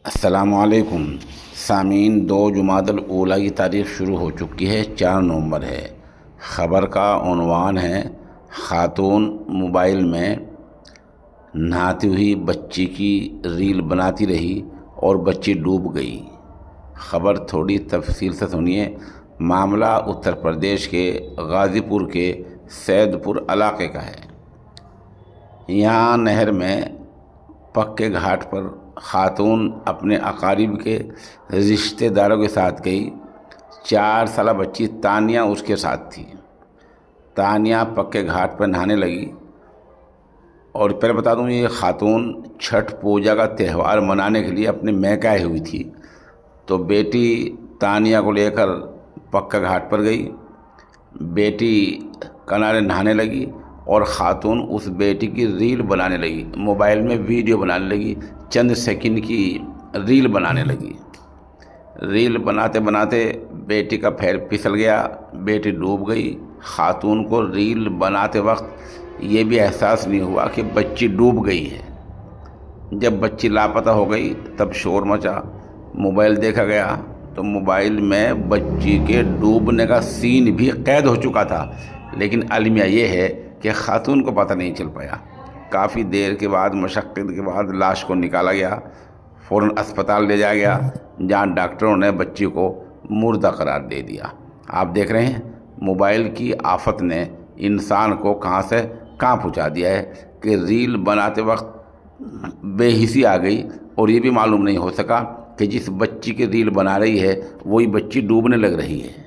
السلام علیکم سامعین، 2 جمادی الاولیٰ کی تاریخ شروع ہو چکی ہے، 4 نومبر ہے۔ خبر کا عنوان ہے خاتون موبائل میں نہاتی ہوئی بچی کی ریل بناتی رہی اور بچی ڈوب گئی۔ خبر تھوڑی تفصیل سے سنیے۔ معاملہ اتر پردیش کے غازی پور کے سید پور علاقے کا ہے۔ یہاں نہر میں پکے گھاٹ پر خاتون اپنے اقارب کے رشتہ داروں کے ساتھ گئی۔ 4 سالہ بچی تانیہ اس کے ساتھ تھی۔ تانیہ پکے گھاٹ پر نہانے لگی، اور پہلے بتا دوں یہ خاتون چھٹ پوجا کا تہوار منانے کے لیے اپنے میکے آئی ہوئی تھی۔ تو بیٹی تانیہ کو لے کر پکا گھاٹ پر گئی۔ بیٹی کنارے نہانے لگی اور خاتون اس بیٹی کی ریل بنانے لگی، موبائل میں ویڈیو بنانے لگی، چند سیکنڈ کی ریل بنانے لگی۔ ریل بناتے بناتے بیٹی کا پیر پھسل گیا، بیٹی ڈوب گئی۔ خاتون کو ریل بناتے وقت یہ بھی احساس نہیں ہوا کہ بچی ڈوب گئی ہے۔ جب بچی لاپتہ ہو گئی تب شور مچا، موبائل دیکھا گیا تو موبائل میں بچی کے ڈوبنے کا سین بھی قید ہو چکا تھا، لیکن المیہ یہ ہے کہ خاتون کو پتہ نہیں چل پایا۔ کافی دیر کے بعد، مشقت کے بعد لاش کو نکالا گیا، فوراً اسپتال لے جایا گیا، جہاں ڈاکٹروں نے بچی کو مردہ قرار دے دیا۔ آپ دیکھ رہے ہیں موبائل کی آفت نے انسان کو کہاں سے کہاں پہنچا دیا ہے کہ ریل بناتے وقت بے حسی آ گئی، اور یہ بھی معلوم نہیں ہو سکا کہ جس بچی کی ریل بنا رہی ہے وہی بچی ڈوبنے لگ رہی ہے۔